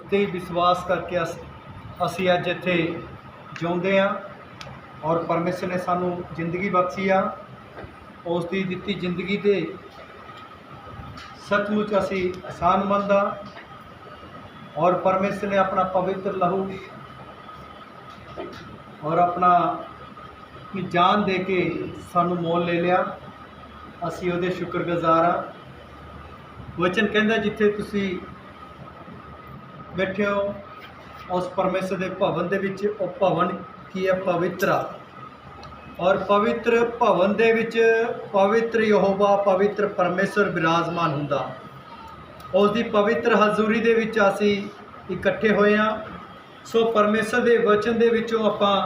उत्ते ही विश्वास करके असी अज इत्थे जिउंदे हाँ और परमेश्वर ने सानू जिंदगी बख्शी आ। उसकी दिती जिंदगी दे सचमुच असी एहसानमंद हाँ और परमेश्वर ने अपना पवित्र लहू और अपना जान दे के सानू मोल ले लिया। असी उहदे शुक्रगुजार हाँ। वचन कहंदा जिथे तुसी बैठे हो उस परमेश्वर के भवन दे विच, वो भवन की है पवित्र और पवित्र भवन दे विच पवित्र यहोवा पवित्र परमेश्वर विराजमान हुंदा। उसकी पवित्र हजूरी दे विच असी इकट्ठे होए हाँ। सो परमेश्वर के वचन दे विचों आपां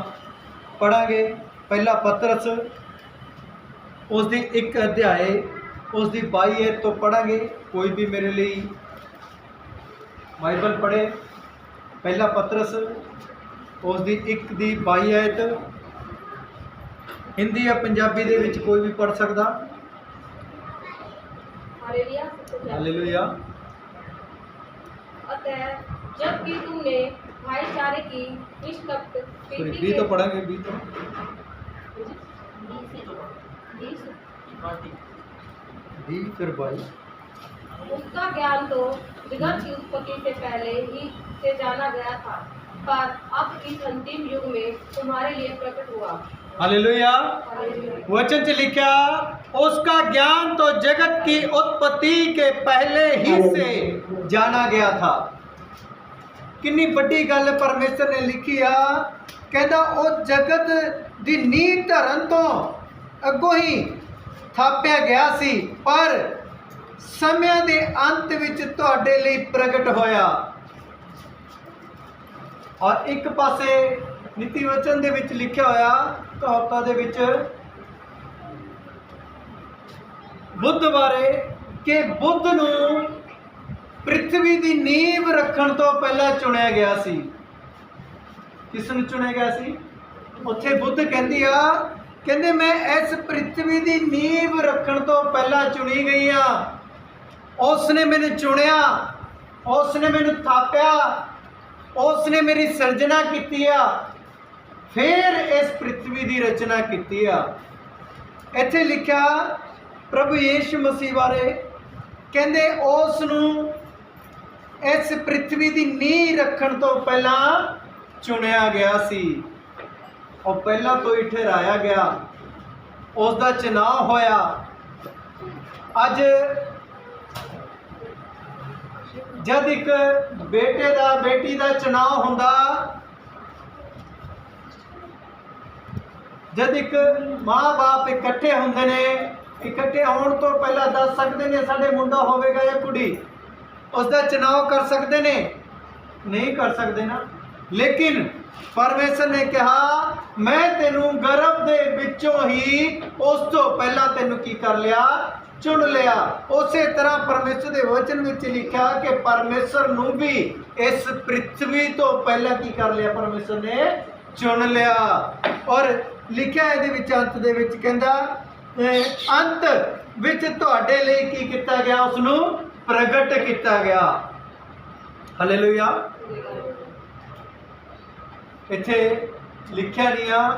पढ़ांगे पहला पतरस उसकी एक अध्याय उसकी 22 आयत तो पढ़ांगे। कोई भी मेरे लिए बाइबल पढ़े पहला पतरस उसकी 1 दी 22 आयत हिंदी या पंजाबी दे विच कोई भी पढ़ सकदा। हालेलुया। अतः जबकि तुमने भाईचारे की निष्कपट प्रीति तो पढ़ांगे भी तो फिर भाई उसका ज्ञान तो जगत की उत्पत्ति से पहले ही से जाना गया था, पर अब इस अंतिम युग में तुम्हारे लिए प्रकट हुआ। हालेलुया। वचन से लिखा उसका ज्ञान तो जगत की उत्पत्ति के पहले ही से जाना गया था। कितनी बड़ी गल परमेश्वर ने लिखी आ। कहता वो जगत दी नींह धरन तो अगों ही थापिया गया सी, पर समय के अंत विच तुहाडे लई प्रगट होया। और एक पासे नीति वचन दे विच लिखा होया कहावतां दे विच बुद्ध बारे कि बुद्ध नूं पृथ्वी की नींव रखण तो पहला चुनिया गया सी। किस नूं चुनिया गया सी? उत्थे बुद्ध कहंदी आ कहंदे मैं इस पृथ्वी की नींव रखण तो पहला चुनी गई हाँ। उसने मैनू चुनिया, उसने मैनू थापिया, उसने मेरी सर्जना की आ, फिर इस पृथ्वी की रचना की आ। इत्थे लिखा प्रभु यीशु मसीह बारे कहंदे उसनूं इस पृथ्वी की नींह रखण तो पहला चुनिया गया सी और पहला तो ही ठहराया गया, उसका चुनाव होया। अज जब एक बेटे का बेटी का चुनाव हुंदा, जब एक माँ बाप इकट्ठे होंदे ने, इकट्ठे होने तो पहला दस सकते ने साडे मुंडा होवेगा या कुड़ी, उसका चुनाव कर सकते ने? नहीं कर सकते ना। लेकिन परमेश्वर ने कहा मैं तेनू गर्भ दे विचों ही उस तो पहला तेनू की कर लिया, चुन लिया। उसे तरह परमेश्वर के वचन में लिखा कि परमेश्वर नू भी इस पृथ्वी तो पहला की कर लिया, परमेश्वर ने चुन लिया। और लिखा है अंत दे विच कहंदा अंत विच तुहाडे लई की किया गया, उसनू प्रगट किया गया। हालेलुया। इत्थे लिखा नहीं आ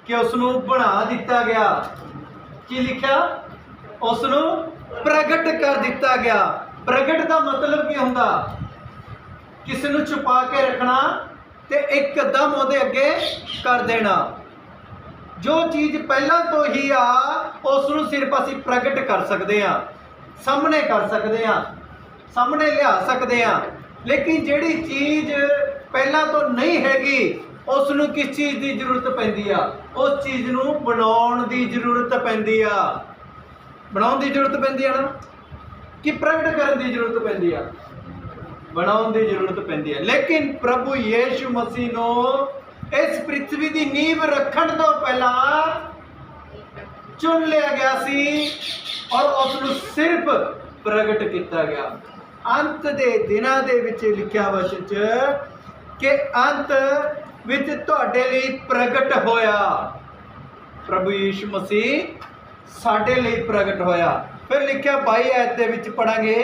कि उसनू बना दिता गया, की लिखा? उसनू प्रगट कर दिता गया। प्रगट का मतलब की हुंदा? किसी नू छुपा के रखना ते एकदम उहदे अगे कर देना। जो चीज़ पहला तो ही आ उसनू सिर्फ असी प्रगट कर सकते हैं, सामने कर सकते हैं, सामने लिया सकते हैं। लेकिन जिहड़ी चीज़ पहला तो नहीं हैगी उसनू किस चीज़ की जरूरत पैंदी आ? उस चीज़ नू बनाउण दी जरूरत पैंदी आ। बनाउण दी जरूरत पैंदी आ ना, कि प्रगट करन दी जरूरत पैंदी आ? बनाउण दी जरूरत पैंदी आ। लेकिन प्रभु यीशु मसीह नू इस पृथ्वी की नींव रखण तो पहला चुन लिया गया सी और उसनू सिर्फ प्रगट किया गया। अंत दे दिनां दे विच लिखिया वचन च कि अंत विच तुहाडे लई प्रगट होया। प्रभु यीशु मसीह साडे लई प्रगट होया। फिर लिखिया 22 आयत दे विच पढ़ांगे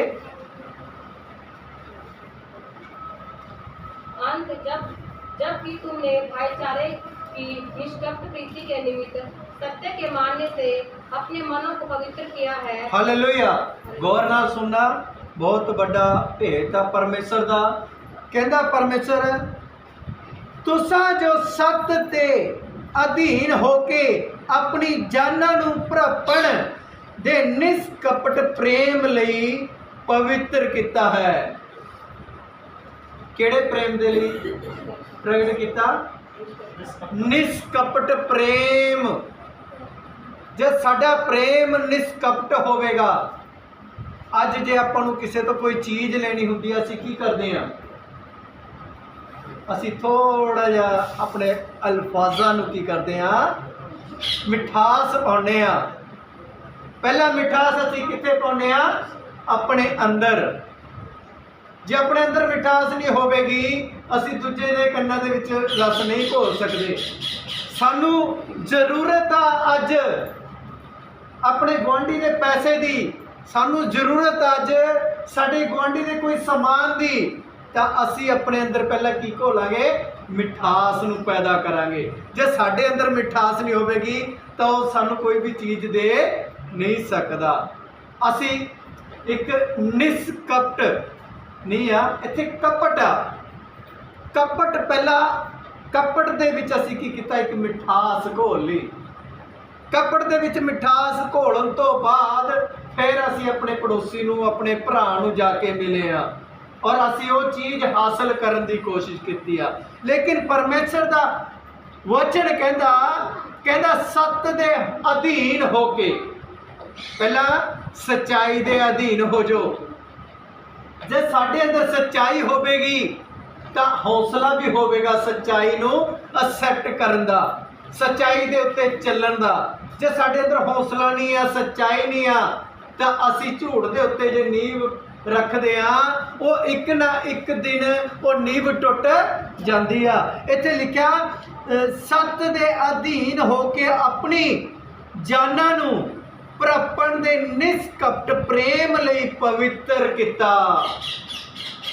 अंत जबकि तुमने भाईचारे की निष्कपट प्रीति के निमित्त सत्य के मानने से अपने मनों को पवित्र किया है। हालेलुया। गौर नाल सुनना, बहुत बड़ा भेत आ परमेश्वर दा। कहंदा परमेश्वर तुसा जो सत्य ते अधीन होके अपनी जाना नू भरपण दे निष्कपट प्रेम लई पवित्र किता है। किहड़े प्रेम दे लई प्रगट किता? निष्कपट प्रेम। जे साडा प्रेम निष्कपट होवेगा, अज जे आपां नूं किसे तो कोई चीज़ लेनी हुंदी है, असीं की करदे हां? असीं थोड़ा जिहा अपने अल्फाਜ਼ਾਂ नूं की करदे हां? मिठास पाउने आ। पहला मिठास असीं कित्थे पाउने आ? अपने अंदर। जे अपने अंदर मिठास नहीं होवेगी, असीं दूजे दे कन्नां दे विच रस नहीं घोल सकदे। सानू जरूरत आ अज अपने गुआंढी दे पैसे दी, सानू जरूरत अज साडे गुआंढी दे कोई समान दी, तां असीं अपने अंदर पहला की घोलांगे? मिठास नूं पैदा करांगे। जे साडे अंदर मिठास नहीं होवेगी तां ओह सानू कोई भी चीज़ दे नहीं सकदा। असीं एक निष्कपट नहीं आ, इत्थे कपट आ। कपट पहला, कपट दे विच असीं की कीता? एक मिठास घोल लई। कपट दे विच मिठास घोलण तो बाद फिर असीं अपने पड़ोसी नूं, अपने भरा नूं जाके मिले आ और असीं वो चीज़ हासिल करन दी कोशिश कीती आ। लेकिन परमेश्वर दा वचन कहंदा सत्य दे अधीन होके, पहला सच्चाई दे अधीन हो जाओ। जे साडे अंदर सच्चाई होवेगी तां हौसला भी होवेगा सच्चाई नूं एक्सेप्ट करन दा, सच्चाई दे उत्ते चलण दा। जे साडे अंदर हौसला नहीं आ, सच्चाई नहीं आ, तां असीं झूठ दे उत्ते जे नींव रखदे आ, वो एक ना एक दिन वो नींव टुट जांदी आ। इत्थे लिखिया सत्य दे अधीन होके अपनी जाना नूं भरपण दे निष्कपट प्रेम लई पवित्र किता।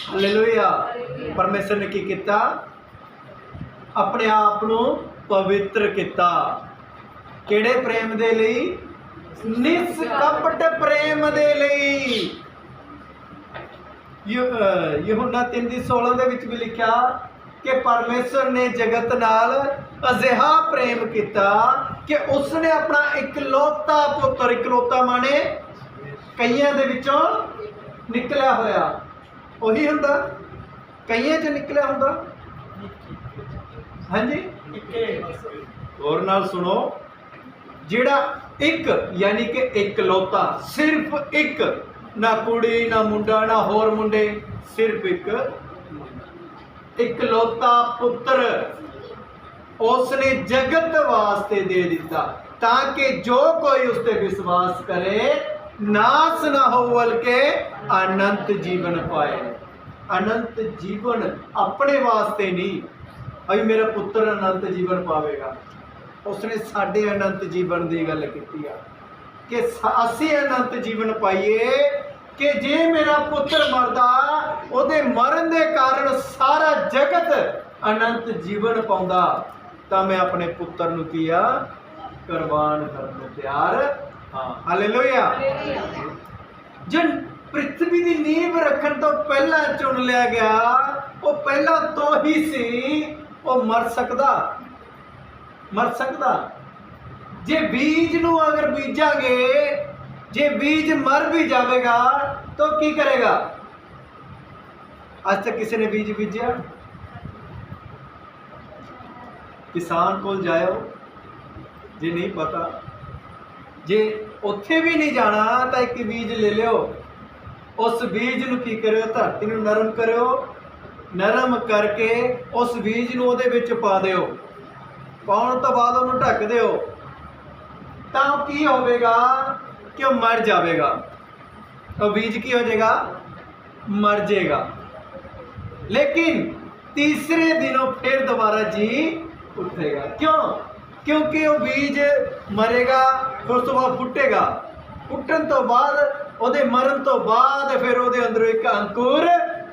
हालेलुया। परमेश्वर ने की किता? अपने आप नूं पवित्र किता। किहड़े प्रेम दे लई? निष्कपट प्रेम दे लई। यूहन्ना 3:16 दे विच भी लिखिया कि परमेश्वर ने जगत नाल अजिहा प्रेम किया कि उसने अपना इकलौता पुत्र, इकलौता माने कईयां दे विचों निकलिया होया, वही हुंदा कईयां च निकलिया हुंदा। हाँ जी, और नाल सुनो, जिहड़ा एक यानी कि इकलौता, सिर्फ एक, ना कुड़ी ना मुंडा ना होर मुंडे, सिर्फ एक इकलौता पुत्र उसने जगत वास्ते दे दिता ताकि जो कोई उस पर विश्वास करे नाश ना हो बल्कि अनंत जीवन पाए। अनंत जीवन अपने वास्ते नहीं, अभी मेरा पुत्र अनंत जीवन पावेगा, उसने साडे अनंत जीवन की गल की कि असी अनंत जीवन पाइए कि जे मेरा पुत्र मरदा उहदे मरण दे कारण सारा जगत अनंत जीवन पाउंदा, तां मैं अपने पुत्र नूं किया कुर्बान करने तैयार हाँ। हालेलुया। जिन पृथ्वी की नींव रखण तो पहला चुन लिया गया, वो पहला तो ही सी, वो मर सकदा। जे बीज नूं अगर बीजांगे, जे बीज मर भी जाएगा तो की करेगा? आज तक किसी ने बीज बीजा? किसान को जाओ, जे नहीं पता, जे उत्थे भी नहीं जाना तो एक बीज ले लियो, उस बीज नूं की करो, धरती नूं नरम करो, नरम करके उस बीज नूं उहदे विच पा दिओ, पाउण तो बाद उहनूं ढक दिओ, तां की होवेगा कि वह मर जाएगा, तो बीज की हो जाएगा? मर जाएगा। लेकिन तीसरे दिनों फिर दोबारा जी उठेगा। क्यों? क्योंकि वो बीज मरेगा, फिर उस तो बाद फुटेगा, फुटन तो बाद उहदे मरण तो बाद फिर उहदे अंदर एक अंकुर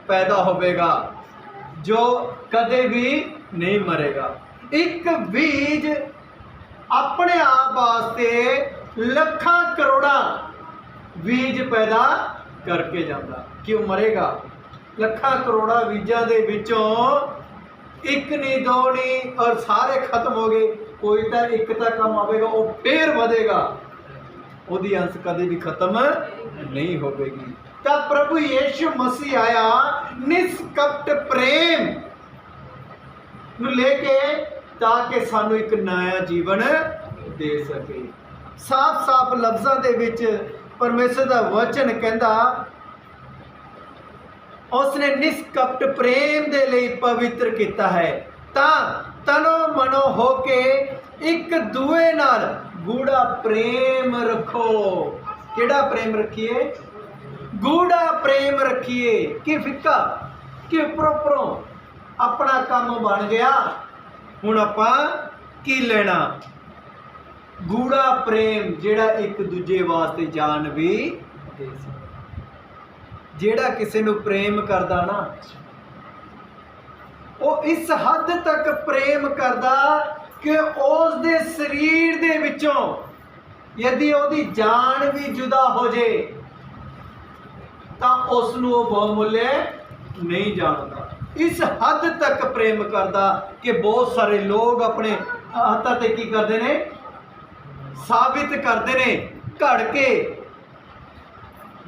पैदा होवेगा जो कदे भी नहीं मरेगा। एक बीज अपने आप वास्ते लखां करोड़ां बीज पैदा करके जाता, क्यों मरेगा? लखां करोड़ां बीजां दे विचों एक नहीं दो नहीं और सारे खत्म हो गए, कोई तो एक तो कम आवेगा, वो फिर ਵਧੇਗਾ, ਉਹਦੀ अंश कदे भी खत्म नहीं होगी। तो प्रभु यीशु मसीह आया निष्कपट प्रेम ਨੂੰ लेके ताकि सानू एक नया जीवन दे सके। साफ साफ लफ्ज़ां दे विच परमेश्वर दा वचन कहंदा उसने निष्कपट प्रेम दे लिए पवित्र किया है, ता तनो मनो होके एक दूए नाल गूढ़ा प्रेम रखो। केड़ा प्रेम रखिए? गूढ़ा प्रेम रखिए। कि फिक्का कि उपरों अपना काम बन गया, हुण आपां की लेना? गूढ़ा प्रेम जेड़ा एक दूजे वास्ते जान भी दे सके। जेड़ा किसी नूं प्रेम करदा ना, वो इस हद तक प्रेम करदा कि उस दे शरीर दे विचों यदि ओदी जान भी जुदा हो जाए तां उस नूं वो बहुमूल्य नहीं जानदा। इस हद तक प्रेम करदा कि बहुत सारे लोग अपने हत्थां ते की करदे ने, साबित करते ने, घड़ के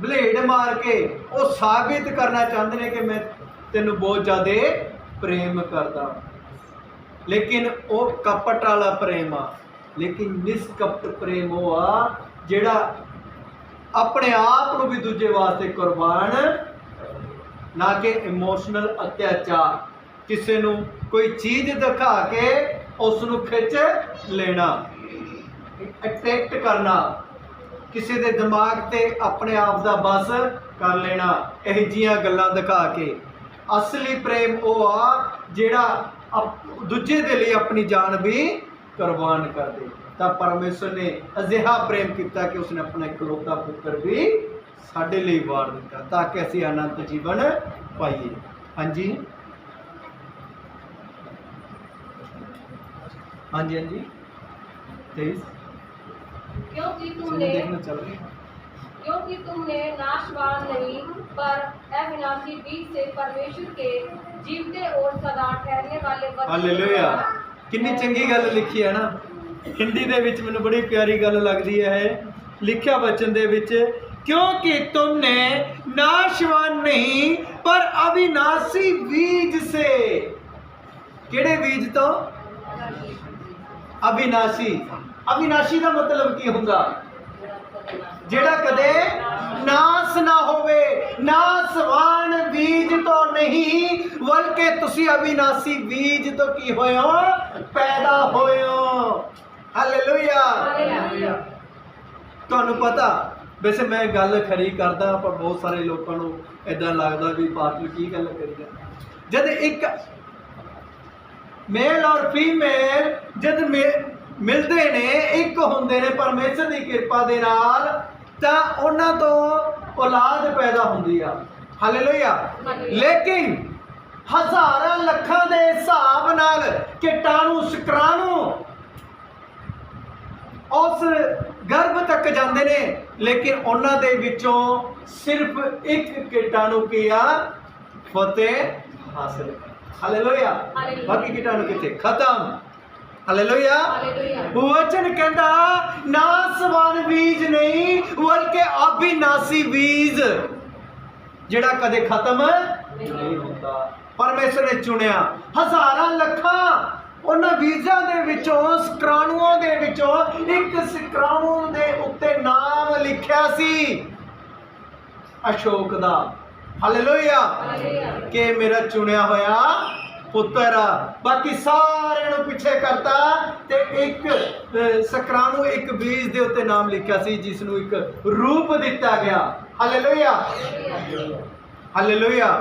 ब्लेड मार के वो साबित करना चाहते हैं कि मैं तेनू बहुत ज़्यादा प्रेम करदा, लेकिन वो कपट वाला प्रेम आ। लेकिन निष्कपट प्रेम वो आ जिहड़ा अपने आप को भी दूजे वास्ते कुर्बान, ना कि इमोशनल अत्याचार, किसी नू कोई चीज़ दिखा के उसनू खिंच लेना, अट्रैक्ट करना, किसी के दिमाग ते अपने आप का बस कर लेना, यह जिहियां गल्लां दिखा के। असली प्रेम वो आ जिहड़ा दूजे दे लिए अपनी जान भी कुर्बान कर दे। तो परमेश्वर ने अजिहा प्रेम किया कि उसने अपना इकलौता पुत्र भी साडे लिए वार दिता ताकि असीं अनंत जीवन पाइए। हाँ जी, हाँ जी, हाँ जी, 23। क्योंकि तुमने नाशवान नहीं पर अविनाशी बीज से परमेश्वर के जीवते और सदा ठहरने वाले वचन। हालेलुया। कितनी चंगी गल लिखी है ना, हिंदी दे विच मैनूं बड़ी प्यारी गल लगदी है लिखिया वचन दे विच, क्योंकि तुमने नाशवान नहीं पर अविनाशी बीज से। किहड़े बीज तो? अविनाशी। अविनाशी का मतलब की हुंदा? जेड़ा कदे नाश ना होवे। नाशवान बीज तो नहीं बल्कि तुसी अविनाशी बीज तो की होए हो? पैदा होए हो। हालेलुया। तुहानू पता वैसे मैं गल खरी करदा पर बहुत सारे लोगों को इदां लगदा भी पास्टर की गल करी है। जद एक मेल और फीमेल जद मिलते ने, एक होंदे ने परमेश्वर की कृपा दे नाल, तां उन्हां तो औलाद पैदा हुंदी आ। हालेलुया। लेकिन हज़ारां लखां दे हिसाब नाल कीटाणु शुक्राणु उस गर्भ तक जाते ने, लेकिन उन्हां दे विचों सिर्फ एक कीटाणु किया फतेह हासिल। हालेलुया। बाकी कीटाणु किथे? खत्म। हालेलुया। वचन कहता नाशवान बीज नहीं बल्कि अविनाशी बीज जिहड़ा कदे खत्म नहीं होता। परमेश्वर ने चुनिया हज़ारां लखां उन्हां बीजां दे विचों, शुक्राणुओं दे विचों एक शुक्राणु दे उत्ते नाम लिखिया सी अशोक दा। हालेलुया। कि मेरा चुनिया होया पुत्र आ। बाकी सारे नूं पिछे करता ते एक शुक्राणु एक बीज दे उत्ते नाम लिखिया सी जिसनूं एक रूप दिता गया। हालेलुया। हालेलुया।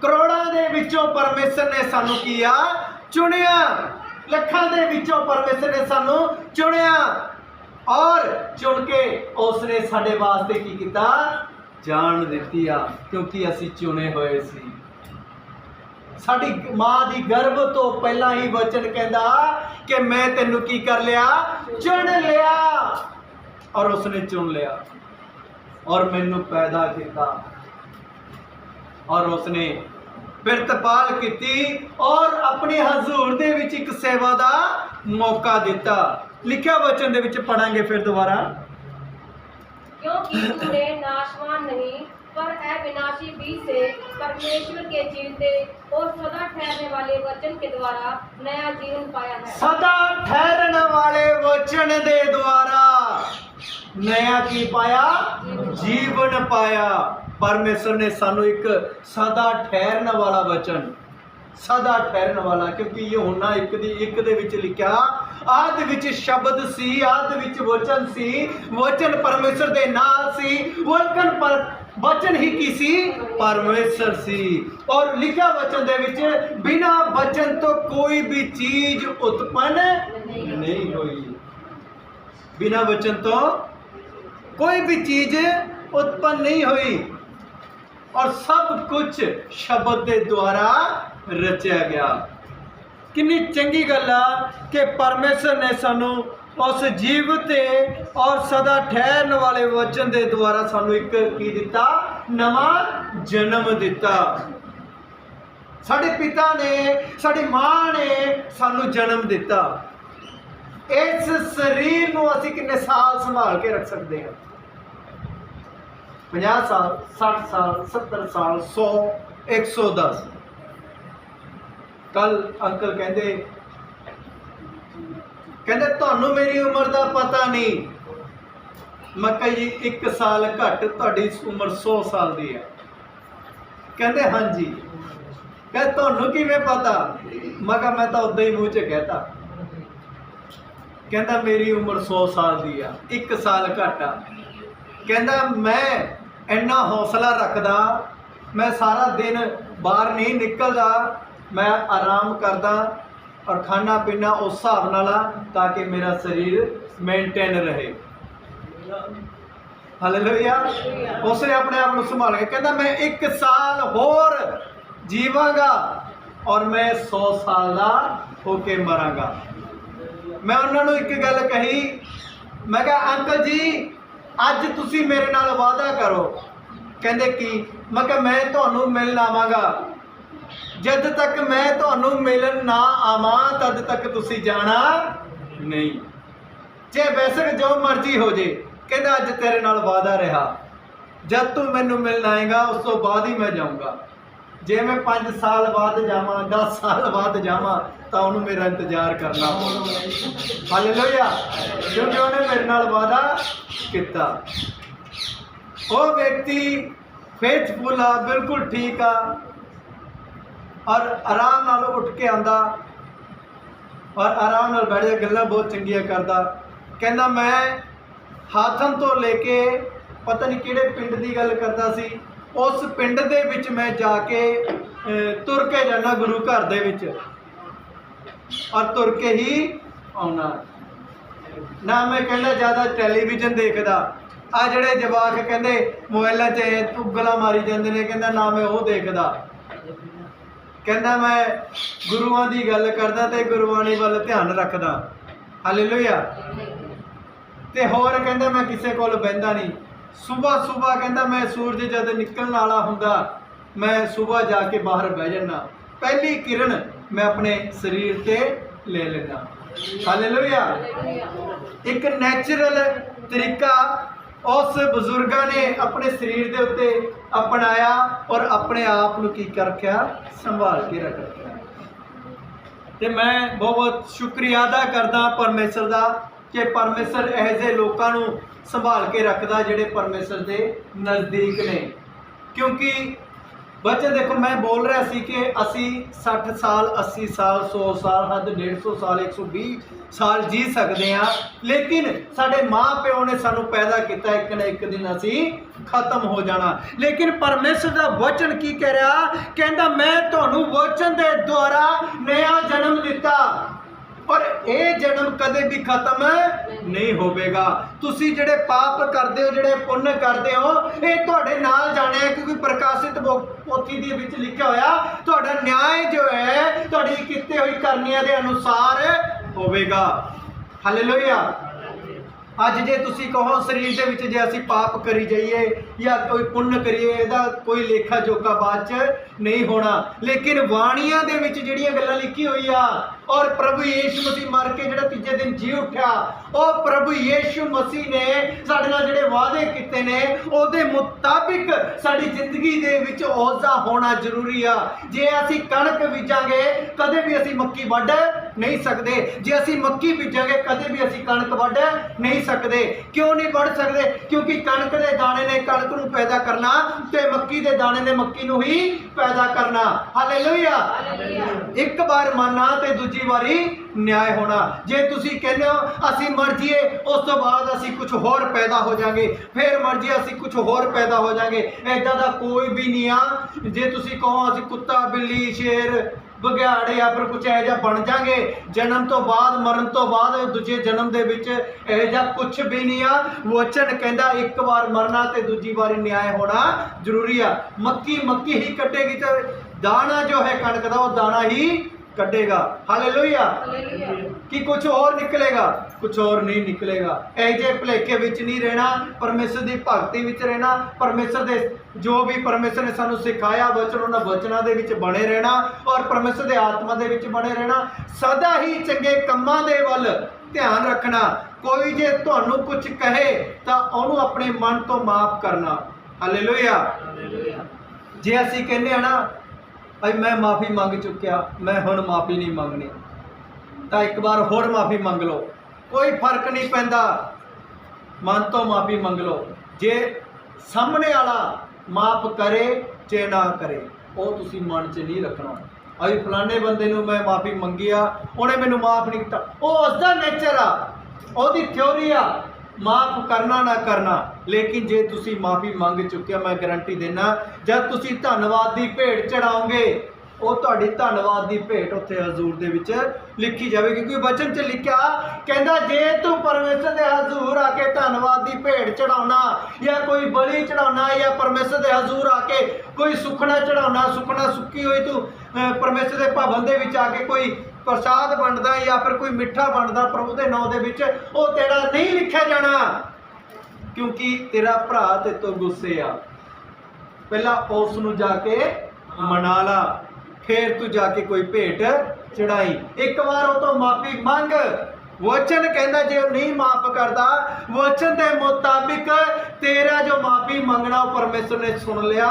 करोड़ां दे विचों परमेश्वर ने सानू किया चुनिया, लखां दे विचों परमेश्वर ने सानू चुनिया और चुन के उसने साडे वास्ते की किया? जान दिती आ, क्योंकि असी चुने हुए सी। ਸਾਡੀ ਮਾਂ ਦੀ ਗਰਭ ਤੋਂ ਪਹਿਲਾਂ ਹੀ ਵਚਨ ਕਹਿੰਦਾ ਕਿ ਮੈਂ ਤੈਨੂੰ ਕੀ ਕਰ ਲਿਆ, ਚੁਣ ਲਿਆ। ਔਰ ਉਸਨੇ ਚੁਣ ਲਿਆ ਔਰ ਮੈਨੂੰ ਪੈਦਾ ਕੀਤਾ ਔਰ ਉਸਨੇ ਪਿਰਤਪਾਲ ਕੀਤੀ ਔਰ ਆਪਣੇ ਹਜ਼ੂਰ ਦੇ ਵਿੱਚ ਇੱਕ ਸੇਵਾ ਦਾ ਮੌਕਾ ਦਿੱਤਾ। ਲਿਖਿਆ ਵਚਨ ਦੇ ਵਿੱਚ ਪੜਾਂਗੇ ਫਿਰ ਦੁਬਾਰਾ। क्योंकि तूने नाशवान नहीं पर अविनाशी बीज से परमेश्वर के जीवते और सदा ठहरने वाले वचन के द्वारा नया जीवन पाया है। सदा ठहरने वाले वचन दे द्वारा नया की पाया, जीवन पाया। परमेश्वर ने सानू एक सदा ठहरने वाला वचन, सदा ठहरने वाला, क्योंकि ये होना एक दे विच लिखा आद विच शब्द सी, आद विच वचन सी, वचन परमेश्वर दे नाल सी, वचन पर वचन ही की सी, परमेश्वर सी। और लिखा वचन दे विच बिना वचन तो कोई भी चीज उत्पन्न नहीं हुई। बिना वचन तो कोई भी चीज उत्पन्न नहीं हुई और सब कुछ शब्द के द्वारा रचा गया। कितनी चंगी गल आ कि परमेश्वर ने सानू उस जीवते और सदा ठहरने वाले वचन के द्वारा सानू एक की दिता, नवा जन्म दिता। साडे पिता ने, साडी मां ने सानू जन्म दिता। इस शरीर नू असीं कितने साल संभाल के रख सकते हैं? 50 साल, 60 साल, 70 साल, 100, 110। कल अंकल कहते तुहानू मेरी उम्र का पता नहीं। मैं कहा जी 1 साल घट, तुहाडी उम्र 100 साल की है। कहते हाँ जी। कह तुहानू किवें पता? मैं कहा मैं तो उदा ही मूँह च कहता। कहता मेरी उम्र 100 साल की आ, 1 साल घट आ। कहता मैं इन्ना हौसला रखदा, मैं सारा दिन बाहर नहीं निकलदा, मैं आराम करदा और खाना पीना उस हिसाब नाल ताकि मेरा शरीर मेनटेन रहे। हालेलुया। उसने अपने आप को संभाल के कहता मैं 1 साल होर जीवांगा और मैं 100 साल का होके मरांगा। मैं उन्होंने एक गल कही, मैं कहा अंकल जी अज तुसी मेरे नाल वादा करो। कहते कि मैं कहा मैं तुहानू मिलन आवांगा, जद तक मैं तुहानू मिलन ना आवां तद तक तुसी जाना नहीं, चाहे बेशक जो मर्जी हो जे। कहता अज तेरे नाल वादा रहा, जब तू मैनू मिलन आएगा उस तो बाद ही मैं जाऊँगा। जे मैं 5 साल बाद जावां, 10 साल बाद जावां तो उन्होंने मेरा इंतजार करना पड़ा। हालेलुया। क्योंकि उन्हें मेरे नाल वादा किया। वो व्यक्ति फेथफुल आ, बिल्कुल ठीक आ और आराम नाल उठ के आंदा और आराम नाल बैठ के गल्लां बहुत चंगियां करदा। कहंदा मैं हाथन तो लेके पता नहीं किहड़े पिंड की गल करदा सी, उस पिंड दे विच मैं जाके तुर के जाना गुरु घर दे विच और तुर के ही आउणा। ना मैं कहना ज़्यादा टैलीविजन देखदा, आ जिहड़े जवाक कहंदे मोबाइलों च उगला मारी जांदे ने, कहंदा ना मैं वो देखदा। कहंदा मैं गुरुआं दी गल करदा ते गुरबाणी वाल ध्यान रखदा। हालेलुया। ते होर कहंदा मैं किसे कोल बहिंदा नहीं। सुबह सुबह कहंदा मैं सूरज जद निकलण वाला हुंदा मैं सुबह जाके बाहर बह जाना, पहली किरण मैं अपने शरीर ते ले लेना। हालेलुया। एक नैचुरल तरीका उस बुजुर्गों ने अपने शरीर के उत्ते अपनाया और अपने आप को की कर रखा, संभाल के रख रखा। तो मैं बहुत शुक्रिया अदा करदा परमेश्वर का कि परमेश्वर ਇਹੋ ਜਿਹੇ लोगों को संभाल के रखता जिहड़े परमेश्वर के नज़दीक ने। क्योंकि बच्चे देखो मैं बोल रहा सी कि असी 60 साल 80 साल 100 साल हद 150 साल 120 साल जी सकते हैं, लेकिन साढ़े माँ प्यो ने सानू पैदा किया, एक ना एक दिन असी खत्म हो जाना। लेकिन परमेश्वर का वचन की कह रहा, कहता मैं तुहानू वचन के द्वारा नया जन्म दिता और ये जन्म कदे भी खत्म नहीं होवेगा। तुसी जिहड़े पाप करते हो, जिहड़े पुण्य करते हो, ये तुहाडे नाल जाने, क्योंकि प्रकाशित पोथी दे विच लिखिया होया तुहाडा न्याय जो है तुहाडी कीती हुई करनियां दे अनुसार होवेगा। हालेलुया। ਅੱਜ ਜੇ ਤੁਸੀਂ ਕਹੋ ਸਰੀਰ ਦੇ ਵਿੱਚ ਜੇ ਅਸੀਂ ਪਾਪ ਕਰੀ ਜਾਈਏ ਜਾਂ ਕੋਈ ਪੁੰਨ ਕਰੀਏ ਇਹਦਾ ਕੋਈ ਲੇਖਾ ਜੋਖਾ ਬਾਅਦ ਚ ਨਹੀਂ ਹੋਣਾ, ਲੇਕਿਨ ਬਾਣੀਆਂ ਦੇ ਵਿੱਚ ਜਿਹੜੀਆਂ ਗੱਲਾਂ ਲਿਖੀ ਹੋਈ ਆ ਔਰ ਪ੍ਰਭੂ ਯੀਸ਼ੂ ਮਸੀਹ ਮਰ ਕੇ ਜਿਹੜਾ ਤੀਜੇ ਦਿਨ ਜੀ ਉੱਠਿਆ, ਉਹ ਪ੍ਰਭੂ ਯੀਸ਼ੂ ਮਸੀਹ ਨੇ ਸਾਡੇ ਨਾਲ ਜਿਹੜੇ ਵਾਅਦੇ ਕੀਤੇ ਨੇ ਉਹਦੇ ਮੁਤਾਬਿਕ ਸਾਡੀ ਜ਼ਿੰਦਗੀ ਦੇ ਵਿੱਚ ਉਹਦਾ ਹੋਣਾ ਜ਼ਰੂਰੀ ਆ। ਜੇ ਅਸੀਂ ਕਣਕ ਬੀਜਾਂਗੇ ਕਦੇ ਵੀ ਅਸੀਂ ਮੱਕੀ ਵੱਢ ਨਹੀਂ ਸਕਦੇ, ਜੇ ਅਸੀਂ ਮੱਕੀ ਬੀਜਾਂਗੇ ਕਦੇ ਵੀ ਅਸੀਂ ਕਣਕ ਵੱਢ ਨਹੀਂ ਸਕਦੇ। ਕਿਉਂ ਨਹੀਂ ਵੱਢ ਸਕਦੇ? ਕਿਉਂਕਿ ਕਣਕ ਦੇ ਦਾਣੇ ਨੇ ਕਣਕ ਨੂੰ ਪੈਦਾ ਕਰਨਾ ਤੇ ਮੱਕੀ ਦੇ ਦਾਣੇ ਨੇ ਮੱਕੀ ਨੂੰ ਹੀ ਪੈਦਾ ਕਰਨਾ। ਹਾਲੇਲੂਇਆ। ਇੱਕ ਵਾਰ ਮੰਨਣਾ ਤੇ ਦੂਜੀ ਵਾਰੀ ਨਿਆਂ ਹੋਣਾ। ਜੇ ਤੁਸੀਂ ਕਹਿੰਦੇ ਹੋ ਅਸੀਂ ਮਰ ਜੀਏ ਉਸ ਤੋਂ ਬਾਅਦ ਅਸੀਂ ਕੁਝ ਹੋਰ ਪੈਦਾ ਹੋ ਜਾਾਂਗੇ, ਫਿਰ ਮਰ ਜੀਏ ਅਸੀਂ ਕੁਝ ਹੋਰ ਪੈਦਾ ਹੋ ਜਾਾਂਗੇ, ਐਦਾਂ ਦਾ ਕੋਈ ਵੀ ਨਹੀਂ ਆ। ਜੇ ਤੁਸੀਂ ਕਹੋ ਅਸੀਂ ਕੁੱਤਾ ਬਿੱਲੀ ਸ਼ੇਰ ਬਘਿਆੜ ਜਾਂ ਫਿਰ ਕੁਝ ਇਹੋ ਜਿਹਾ ਬਣ ਜਾਗੇ ਜਨਮ ਤੋਂ ਬਾਅਦ, ਮਰਨ ਤੋਂ ਬਾਅਦ ਦੂਜੇ ਜਨਮ ਦੇ ਵਿੱਚ, ਇਹੋ ਜਿਹਾ ਕੁਝ ਵੀ ਨਹੀਂ ਆ। ਵਚਨ ਕਹਿੰਦਾ ਇੱਕ ਵਾਰ ਮਰਨਾ ਤੇ ਦੂਜੀ ਵਾਰੀ ਨਿਆਂ ਹੋਣਾ ਜ਼ਰੂਰੀ ਆ। ਮੱਕੀ ਮੱਕੀ ਹੀ ਕੱਟੇਗੀ ਤੇ ਦਾਣਾ ਜੋ ਹੈ ਕਣਕ ਦਾ ਉਹ ਦਾਣਾ ਹੀ ਕੱਢੇਗਾ। ਹਾਲੇਲੂਇਆ। ਕਿ ਕੁਝ ਹੋਰ ਨਿਕਲੇਗਾ? ਕੁਝ ਹੋਰ ਨਹੀਂ ਨਿਕਲੇਗਾ। ਇਹ ਜੇ ਭੁਲੇਖੇ ਵਿੱਚ ਨਹੀਂ ਰਹਿਣਾ, ਪਰਮੇਸ਼ਰ ਦੀ ਭਗਤੀ ਵਿੱਚ ਰਹਿਣਾ, ਪਰਮੇਸ਼ਰ ਦੇ ਜੋ ਵੀ ਪਰਮੇਸ਼ਰ ਨੇ ਸਾਨੂੰ ਸਿਖਾਇਆ ਵਚਨ ਉਹਨਾਂ ਵਚਨਾਂ ਦੇ ਵਿੱਚ ਬਣੇ ਰਹਿਣਾ ਔਰ ਪਰਮੇਸ਼ਰ ਦੇ ਆਤਮਾ ਦੇ ਵਿੱਚ ਬਣੇ ਰਹਿਣਾ। ਸਦਾ ਹੀ ਚੰਗੇ ਕੰਮਾਂ ਦੇ ਵੱਲ ਧਿਆਨ ਰੱਖਣਾ। ਕੋਈ ਜੇ ਤੁਹਾਨੂੰ ਕੁਝ ਕਹੇ ਤਾਂ ਉਹਨੂੰ ਆਪਣੇ ਮਨ ਤੋਂ ਮਾਫ ਕਰਨਾ। ਹਾਲੇਲੂਇਆ। ਜੇ ਅਸੀਂ ਕਹਿੰਦੇ ਆ ਨਾ ਭਾਈ ਮੈਂ ਮਾਫੀ ਮੰਗ ਚੁੱਕਿਆ, ਮੈਂ ਹੁਣ ਮਾਫੀ ਨਹੀਂ ਮੰਗਣੀ, ਤਾਂ ਇੱਕ ਵਾਰ ਹੋਰ ਮਾਫੀ ਮੰਗ ਲਓ, ਕੋਈ ਫਰਕ ਨਹੀਂ ਪੈਂਦਾ। ਮਨ ਤੋਂ ਮਾਫੀ ਮੰਗ ਲਓ। ਜੇ ਸਾਹਮਣੇ ਵਾਲਾ ਮਾਫ ਕਰੇ ਜੇ ਨਾ ਕਰੇ ਉਹ ਤੁਸੀਂ ਮਨ 'ਚ ਨਹੀਂ ਰੱਖਣਾ। ਅਈ ਫਲਾਣੇ ਬੰਦੇ ਨੂੰ ਮੈਂ ਮਾਫੀ ਮੰਗੀ ਆ, ਉਹਨੇ ਮੈਨੂੰ ਮਾਫ ਨਹੀਂ ਕੀਤਾ, ਉਹ ਉਸਦਾ ਨੇਚਰ ਆ, ਉਹਦੀ ਥਿਉਰੀ ਆ ਮਾਫ ਕਰਨਾ ਨਾ ਕਰਨਾ। ਲੇਕਿਨ ਜੇ ਤੁਸੀਂ ਮਾਫੀ ਮੰਗ ਚੁੱਕੇ, ਮੈਂ ਗਰੰਟੀ ਦੇਣਾ ਜਦ ਤੁਸੀਂ ਧੰਨਵਾਦ ਦੀ ਭੇਟ ਚੜਾਓਗੇ ਉਹ ਤੁਹਾਡੀ ਧੰਨਵਾਦ ਦੀ ਭੇਟ ਉੱਥੇ ਹਜ਼ੂਰ ਦੇ ਵਿੱਚ ਲਿਖੀ ਜਾਵੇਗੀ। ਕਿਉਂਕਿ ਵਚਨ 'ਚ ਲਿਖਿਆ ਕਹਿੰਦਾ ਜੇ ਤੂੰ ਪਰਮੇਸ਼ਰ ਦੇ ਹਜ਼ੂਰ ਆ ਕੇ ਧੰਨਵਾਦ ਦੀ ਭੇਟ ਚੜਾਉਣਾ ਜਾਂ ਕੋਈ ਬਲੀ ਚੜਾਉਣਾ ਜਾਂ ਪਰਮੇਸ਼ਰ ਦੇ ਹਜ਼ੂਰ ਆ ਕੇ ਕੋਈ ਸੁਖਣਾ ਚੜਾਉਣਾ, ਸੁਖਣਾ ਸੁੱਕੀ ਹੋਈ ਤੂੰ ਪਰਮੇਸ਼ਰ ਦੇ ਭਵਨ ਦੇ ਵਿੱਚ ਆ ਕੇ ਕੋਈ ਪ੍ਰਸਾਦ ਵੰਡਦਾ ਜਾਂ ਫਿਰ ਕੋਈ ਮਿੱਠਾ ਵੰਡਦਾ ਪ੍ਰਭੂ ਦੇ ਨਾਮ ਦੇ ਵਿੱਚ, ਉਹ ਤੇਰਾ ਨਹੀਂ ਲਿਖਿਆ ਜਾਣਾ ਕਿਉਂਕਿ ਤੇਰਾ ਭਰਾ ਤੇ ਤੋਂ ਗੁੱਸੇ ਆ। ਪਹਿਲਾਂ ਉਸ ਨੂੰ ਜਾ ਕੇ ਮਨਾ ਲਾ, ਫਿਰ ਤੂੰ ਜਾ ਕੇ ਕੋਈ ਭੇਟ ਚੜਾਈ। ਇੱਕ ਵਾਰ ਉਹ ਤੋਂ ਮਾਫੀ ਮੰਗ। ਵਚਨ ਕਹਿੰਦਾ ਜੇ ਉਹ ਨਹੀਂ ਮਾਫ ਕਰਦਾ ਵਚਨ ਦੇ ਮੁਤਾਬਿਕ ਤੇਰਾ ਜੋ ਮਾਫੀ ਮੰਗਣਾ ਉਹ ਪਰਮੇਸ਼ਰ ਨੇ ਸੁਣ ਲਿਆ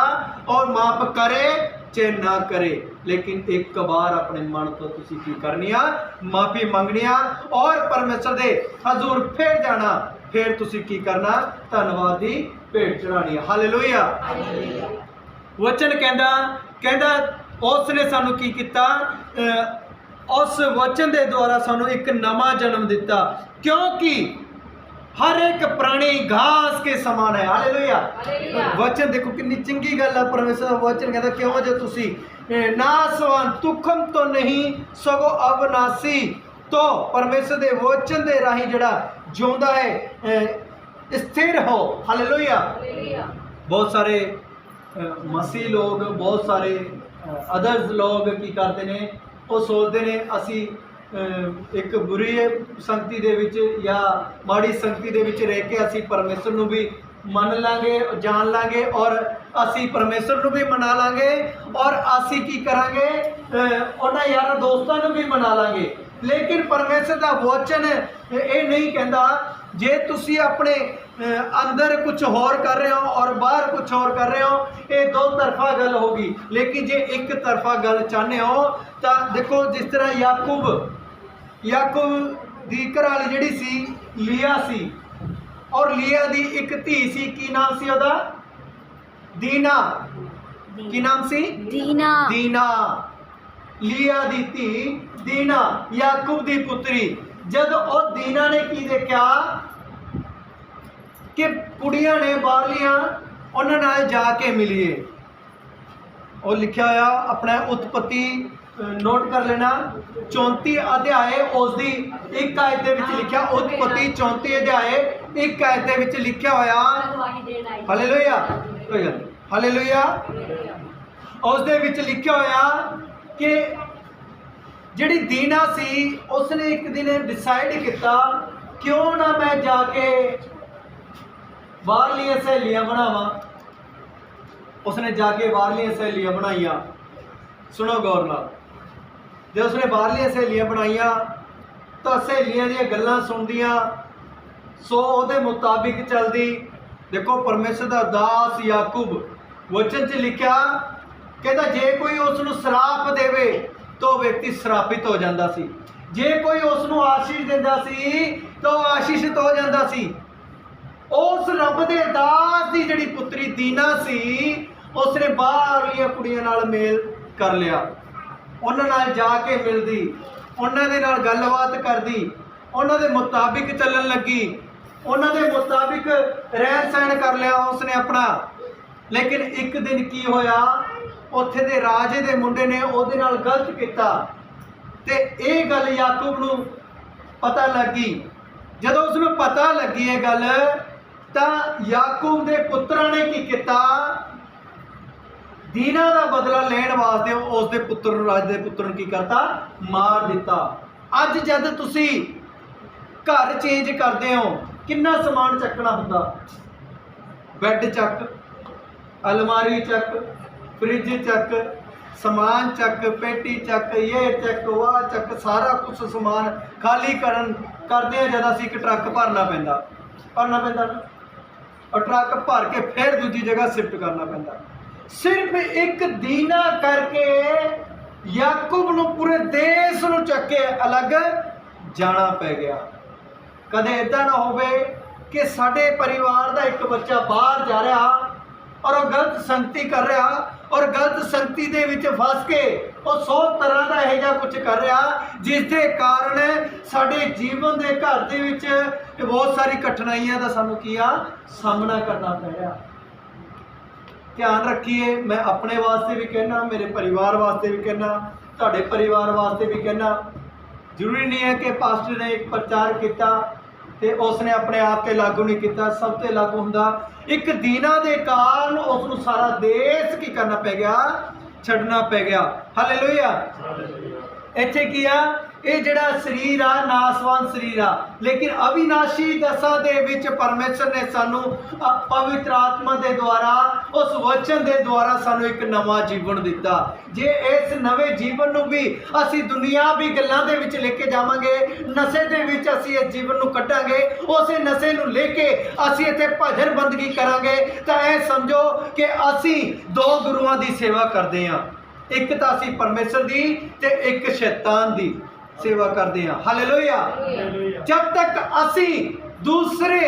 ਔਰ ਮਾਫ ਕਰੇ ਚਾਹੇ ਨਾ ਕਰੇ। ਲੇਕਿਨ ਇੱਕ ਵਾਰ ਆਪਣੇ ਮਨ ਤੋਂ ਤੁਸੀਂ ਕੀ ਕਰਨੀ ਆ? ਮਾਫੀ ਮੰਗਣੀ ਆ ਔਰ ਪਰਮੇਸ਼ਰ ਦੇ ਹਜ਼ੂਰ ਫਿਰ ਜਾਣਾ। ਫਿਰ ਤੁਸੀਂ ਕੀ ਕਰਨਾ? ਧੰਨਵਾਦ ਦੀ ਭੇਟ ਚੜਾਣੀ ਆ। ਹਾਲੇਲੂਇਆ। ਵਚਨ ਕਹਿੰਦਾ ਉਸ ਨੇ ਸਾਨੂੰ ਕੀ ਕੀਤਾ? ਉਸ ਵਚਨ ਦੇ ਦੁਆਰਾ ਸਾਨੂੰ ਇੱਕ ਨਵਾਂ ਜਨਮ ਦਿੱਤਾ ਕਿਉਂਕਿ ਹਰ ਇੱਕ ਪ੍ਰਾਣੀ ਘਾਸ ਕੇ ਸਮਾਨ ਹੈ। ਹਾਲੇਲੂਇਆ। ਵਚਨ ਦੇਖੋ ਕਿੰਨੀ ਚੰਗੀ ਗੱਲ ਹੈ। ਪਰਮੇਸ਼ਰ ਦਾ ਵਚਨ ਕਹਿੰਦਾ ਕਿਉਂ ਜੇ ਤੁਸੀਂ ਨਾਸਵਾਨ ਤੁਖਮ ਤੋਂ ਨਹੀਂ ਸਗੋਂ ਅਵਨਾਸੀ ਤੋਂ ਪਰਮੇਸ਼ਰ ਦੇ ਵਚਨ ਦੇ ਰਾਹੀਂ ਜਿਹੜਾ ਜਿਉਂਦਾ ਹੈ ਸਥਿਰ ਹੋ। ਹਾਲੇਲੂਇਆ। ਬਹੁਤ ਸਾਰੇ ਮਸੀਹ ਲੋਕ, ਬਹੁਤ ਸਾਰੇ ਅਦਰਸ ਲੋਕ ਕੀ ਕਰਦੇ ਨੇ? ਉਹ ਸੋਚਦੇ ਨੇ ਅਸੀਂ ਇੱਕ ਬੁਰੀ ਸੰਗਤੀ ਦੇ ਵਿੱਚ ਜਾਂ ਮਾੜੀ ਸੰਗਤੀ ਦੇ ਵਿੱਚ ਰਹਿ ਕੇ ਅਸੀਂ ਪਰਮੇਸ਼ਰ ਨੂੰ ਵੀ ਮੰਨ ਲਾਂਗੇ, ਜਾਣ ਲਾਂਗੇ ਔਰ ਅਸੀਂ ਪਰਮੇਸ਼ਰ ਨੂੰ ਵੀ ਮਨਾ ਲਾਂਗੇ ਔਰ ਅਸੀਂ ਕੀ ਕਰਾਂਗੇ? ਉਹਨਾਂ ਯਾਰਾਂ ਦੋਸਤਾਂ ਨੂੰ ਵੀ ਮਨਾ ਲਾਂਗੇ। ਲੇਕਿਨ ਪਰਮੇਸ਼ਰ ਦਾ ਵਚਨ ਇਹ ਨਹੀਂ ਕਹਿੰਦਾ। ਜੇ ਤੁਸੀਂ ਆਪਣੇ ਅੰਦਰ ਕੁਝ ਹੋਰ ਕਰ ਰਹੇ ਹੋ ਔਰ ਬਾਹਰ ਕੁਝ ਹੋਰ ਕਰ ਰਹੇ ਹੋ, ਇਹ ਦੋ ਤਰਫਾ ਗੱਲ ਹੋਗੀ। ਲੇਕਿਨ ਜੇ ਇੱਕ ਤਰਫਾ ਗੱਲ ਚਾਹੁੰਦੇ ਹੋ ਤਾਂ ਦੇਖੋ ਜਿਸ ਤਰ੍ਹਾਂ ਯਾਕੂਬ ਦੀ ਘਰਵਾਲੀ ਜਿਹੜੀ ਸੀ ਲੀਆ ਸੀ ਔਰ ਲੀਆ ਦੀ ਇੱਕ ਧੀ ਸੀ। ਕੀ ਨਾਮ ਸੀ ਉਹਦਾ? ਦੀਨਾ। ਕੀ ਨਾਮ ਸੀ? ਦੀਨਾ। ਲੀਆ ਦੀ ਧੀ ਦੀਨਾ, ਯਾਕੂਬ ਦੀ ਪੁੱਤਰੀ। ਜਦ ਉਹ ਦੀਨਾ ਨੇ ਕੀ ਦੇਖਿਆ ਕਿ ਕੁੜੀਆਂ ਨੇ ਬਾਹਰਲੀਆਂ ਉਹਨਾਂ ਨਾਲ ਜਾ ਕੇ ਮਿਲੀਏ। ਉਹ ਲਿਖਿਆ ਹੋਇਆ ਆਪਣਾ ਉਤਪਤੀ ਨੋਟ ਕਰ ਲੈਣਾ 34 ਅਧਿਆਏ ਉਸ ਦੀ ਇੱਕ ਆਇਤ ਦੇ ਵਿੱਚ ਲਿਖਿਆ। ਉਤਪਤੀ 34 ਅਧਿਆਏ ਇੱਕ ਆਇਤ ਦੇ ਵਿੱਚ ਲਿਖਿਆ ਹੋਇਆ। ਹਾਲੇਲੂਇਆ। ਕੋਈ ਗੱਲ। ਹਾਲੇਲੂਇਆ। ਉਸ ਦੇ ਵਿੱਚ ਲਿਖਿਆ ਹੋਇਆ कि ਜਿਹੜੀ ਦੀਨਾ ਸੀ ਉਸਨੇ ਇੱਕ ਦਿਨ ਡਿਸਾਈਡ ਕੀਤਾ ਕਿਉਂ ਨਾ ਮੈਂ ਜਾ ਕੇ ਬਾਹਰਲੀਆਂ ਸਹੇਲੀਆਂ ਬਣਾਵਾਂ। ਉਸਨੇ ਜਾ ਕੇ ਬਾਹਰਲੀਆਂ ਸਹੇਲੀਆਂ ਬਣਾਈਆਂ। ਸੁਣੋ ਗੌਰ ਨਾਲ, ਜੇ ਉਸਨੇ ਬਾਹਰਲੀਆਂ ਸਹੇਲੀਆਂ ਬਣਾਈਆਂ ਤਾਂ ਸਹੇਲੀਆਂ ਦੀਆਂ ਗੱਲਾਂ ਸੁਣਦੀਆਂ, ਸੋ ਉਹਦੇ ਮੁਤਾबिक ਚੱਲਦੀ। ਦੇਖੋ ਪਰਮੇਸ਼ਰ ਦਾ ਦਾਸ ਯਾਕੂਬ ਵਚਨ 'ਚ ਲਿਖਿਆ, ਕਹਿੰਦਾ ਜੇ ਕੋਈ ਉਸ ਨੂੰ ਸਰਾਪ ਦੇਵੇ ਤਾਂ ਉਹ ਵਿਅਕਤੀ ਸਰਾਪਿਤ ਹੋ ਜਾਂਦਾ ਸੀ, ਜੇ ਕੋਈ ਉਸ ਨੂੰ ਆਸ਼ੀਸ਼ ਦਿੰਦਾ ਸੀ ਤਾਂ ਉਹ ਆਸ਼ੀਸ਼ਿਤ ਹੋ ਜਾਂਦਾ ਸੀ। ਉਸ ਰੱਬ ਦੇ ਦਾਸ ਦੀ ਜਿਹੜੀ ਪੁੱਤਰੀ ਦੀਨਾ ਸੀ, ਉਸਨੇ ਬਾਹਰਲੀਆਂ ਕੁੜੀਆਂ ਨਾਲ ਮੇਲ ਕਰ ਲਿਆ, ਉਹਨਾਂ ਨਾਲ ਜਾ ਕੇ ਮਿਲਦੀ, ਉਹਨਾਂ ਦੇ ਨਾਲ ਗੱਲਬਾਤ ਕਰਦੀ, ਉਹਨਾਂ ਦੇ ਮੁਤਾबिक ਚੱਲਣ ਲੱਗੀ, ਉਹਨਾਂ ਦੇ ਮੁਤਾबिक ਰਹਿਣ ਸਹਿਣ ਕਰ ਲਿਆ ਉਸਨੇ ਆਪਣਾ। ਲੇਕਿਨ ਇੱਕ ਦਿਨ ਕੀ ਹੋਇਆ, ਉੱਥੇ ਦੇ ਰਾਜੇ ਦੇ ਮੁੰਡੇ ਨੇ ਉਹਦੇ ਨਾਲ ਗਲਤ ਕੀਤਾ ਤੇ ਇਹ ਗੱਲ ਯਾਕੂਬ ਨੂੰ ਪਤਾ ਲੱਗੀ। ਜਦੋਂ ਉਸ ਨੂੰ ਪਤਾ ਲੱਗੀ ਇਹ ਗੱਲ, ਤਾਂ ਯਾਕੂਬ ਦੇ ਪੁੱਤਰਾਂ ਨੇ ਕੀ ਕੀਤਾ, ਦੀਨਾ ਦਾ ਬਦਲਾ ਲੈਣ ਵਾਸਤੇ ਉਸ ਦੇ ਪੁੱਤਰ ਨੂੰ, ਰਾਜ ਦੇ ਪੁੱਤਰ ਨੂੰ ਕੀ ਕਰਤਾ, ਮਾਰ ਦਿੱਤਾ। ਅੱਜ ਜਦ ਤੁਸੀਂ ਘਰ ਚੇਂਜ ਕਰਦੇ ਹੋ, ਕਿੰਨਾ ਸਮਾਨ ਚੱਕਣਾ ਹੁੰਦਾ, ਬੈੱਡ ਚੱਕ, ਅਲਮਾਰੀ ਚੱਕ, फ्रिज चक, समान चक, पेटी चक, ये चक, वह चक, सारा कुछ समान खाली करते हैं जब असी एक ट्रक भरना पैंदा ना, और ट्रक भर के फिर दूजी जगह शिफ्ट करना पैंदा। सिर्फ एक दीना करके याकूब नूं पूरे देश नूं चक के अलग जाना पै गया। कदे इदां ना होवे कि साडे परिवार का एक बच्चा बाहर जा रहा और वो गलत संगति कर रहा, और गलत संगति दे विच फस के वो 100 तरह का यह जिहा कुछ कर रहा, जिस दे कारण साडे जीवन के घर दे विच बहुत सारी कठिनाइयां का सानू की सामना करना पै रहा। ध्यान रखिए, मैं अपने वास्ते भी कहना, मेरे परिवार वास्ते भी कहना, तुहाडे परिवार वास्ते भी कहना। जरूरी नहीं है कि पास्टर ने एक प्रचार किया तो उसने अपने आप से लागू नहीं किया, सब ते लागू हुंदा। एक दीना दे कारण उसनूं सारा देश की करना पै गया, छड्डना पै गया। हालेलुया। इत्थे की आ, ये जिहड़ा शरीर आ नासवान शरीर आ, लेकिन अविनाशी दशा दे विच परमेश्वर ने सानू पवित्र आत्मा दे द्वारा, उस वचन दे द्वारा सानू एक नवा जीवन दिता। जे इस नवे जीवन नू भी असी दुनियावी गल्लां दे विच लेके जावांगे, नशे दे विच असी इस जीवन नू कड्डांगे, उस नशे नू लेके असी इत्थे भजन बंदगी करांगे, तां इह समझो कि असी दो गुरुआं दी सेवा करदे हां। एक तां असी परमेश्वर दी ते एक शैतान दी सेवा करते हैं। हालेलुया। जब तक असी दूसरे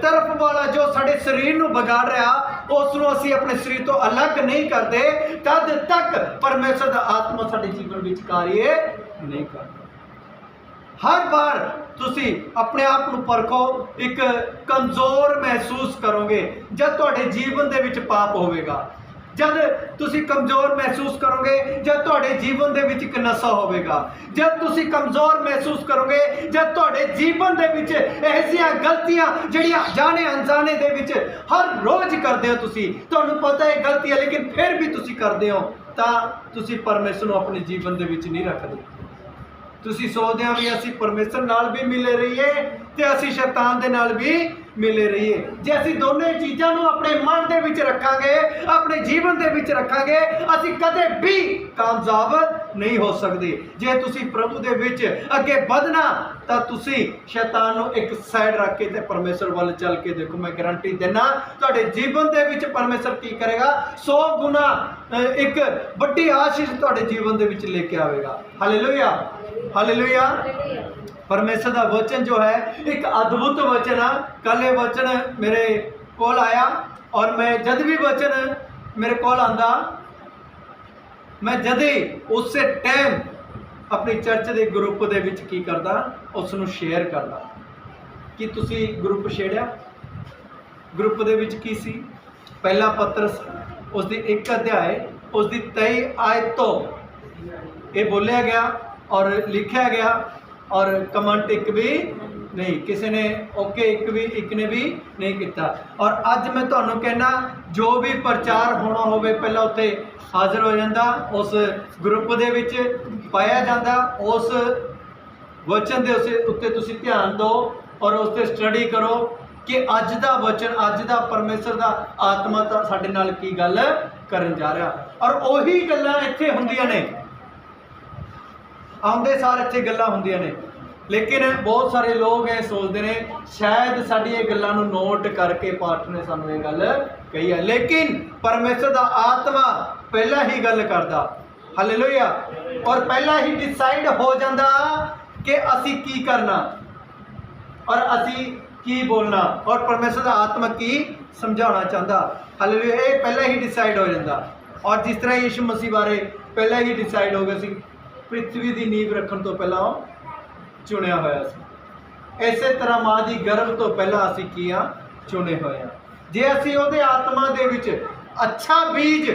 तरफ वाला जो साडे शरीर नू बिगाड़ रहा, उसनू असी अपने शरीर तो अलग नहीं करते, तद तक परमेश्वर दा आत्मा साडे जीवन विच कार्य नहीं करता। हर बार तुसी अपने आप नू परखो, एक कमज़ोर महसूस करोगे जब तुहाडे जीवन दे विच पाप होवेगा, जब तुसी कमज़ोर महसूस करोगे जब तुहाडे जीवन दे विच एक नशा होवेगा, जब तुसी कमज़ोर महसूस करोगे जब तुहाडे जीवन दे विच ऐसियां गलतियां जिहड़ियां जाने अनजाने दे विच हर रोज़ करदे हो, तुसी तुहानूं पता है गलती है लेकिन फिर भी तुसी करदे हो, तां तुसी परमेश्वर नूं अपने जीवन दे विच नहीं रखदे। तुसी सोचदे हो भी असी परमेश्वर नाल भी मिले रहिए ते असी शैतान दे नाल भी मिले रहिए। जे असी दोनों चीज़ों को अपने मन दे विच रखांगे, अपने जीवन दे विच रखांगे, असी कदे भी कामयाब नहीं हो सकते। जे तुसी प्रभु दे विच अगे बढ़ना तां तुसी शैतान नूं एक साइड रख के ते परमेश्वर वाल चल के देखो, मैं गारंटी देना तुहाडे जीवन दे विच परमेश्वर की करेगा, 100 गुना एक बड़ी आशीष तुहाडे जीवन दे विच लेके आवेगा। हालेलुया। हालेलुया। परमेश्वर का वचन जो है एक अद्भुत वचन है। कल ये वचन मेरे कोल आया, और मैं जद भी वचन मेरे कोल आंदा, मैं जद ही उस टाइम अपनी चर्च के ग्रुप दे विच की करदा, उसनूं शेयर करदा। कि तुसी ग्रुप छेड़िया? ग्रुप दे विच की सी? पहला पत्रस उसकी 1 अध्याय उसकी 23 आयत तो ये बोलिया गया और लिखा गया, और कमेंट एक भी नहीं, किसी ने ओके एक ने भी नहीं किया। और अज मैं तुहानू कहना, जो भी प्रचार होना होवे पहला उत्थे हाज़र हो जाता, उस ग्रुप दे विच पाया जाता, उस वचन दे उत्ते तुसीं ध्यान दो और उस ते स्टडी करो कि अज दा वचन, अज दा परमेश्वर दा आत्मा ता साडे नाल की गल करन जा रहा। और उही गल्लां इत्थे हुंदियां ने, आउंदे सार इत्थे गल्लां हुंदियां ने, लेकिन बहुत सारे लोग ये सोचते हैं शायद साडी ये गल्लां नूं नोट करके पाठ ने सानूं ये गल कही है, लेकिन परमेश्वर दा आत्मा पहला ही गल करदा। हालेलुया। और पहला ही डिसाइड हो जाता कि असी की करना और असी की बोलना और परमेश्वर दा आत्मा की समझाना चाहता। हालेलुया। ये पहला ही डिसाइड हो जाता। और जिस तरह यीशु मसीह बारे पहला ही डिसाइड हो गया सी, पृथ्वी की नींव रखने तो पहला चुनिया होया सी, इस तरह माँ की गर्भ तो पहला असी की हाँ, चुने हुए हैं। जे असी उहदे आत्मा दे विच अच्छा बीज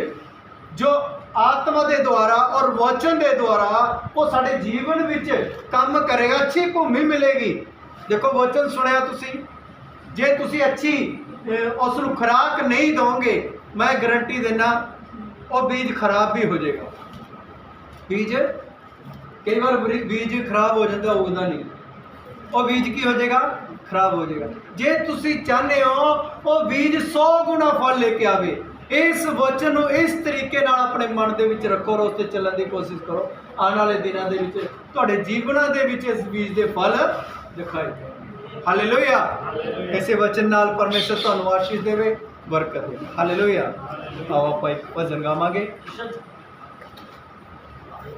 जो आत्मा के द्वारा और वचन के द्वारा वो साडे जीवन विच काम करेगा, अच्छी भूमि मिलेगी। देखो वचन सुनिया तुसी, जे तुसी अच्छी उसनूं खुराक नहीं दोगे, मैं गारंटी देना वो बीज खराब भी हो जाएगा। बीज कई बार बीज खराब हो जाता, उगता नहीं, वो बीज की हो जाएगा, खराब हो जाएगा। जे तुसी चाहते हो वो बीज 100 गुना फल लेके आवे, इस वचन को इस तरीके नाल अपने मन के विच रखो और उस ते चलण की कोशिश करो, आने वाले दिनों के विच तुहाडे जीवनां दे विच इस बीज के फल दिखाई देण। हालेलुया। ऐसे वचन नाल परमेश्वर तुहानूं आशीष देवे, बरकत दे। हालेलुया। आओ आपां एक भजन गावांगे।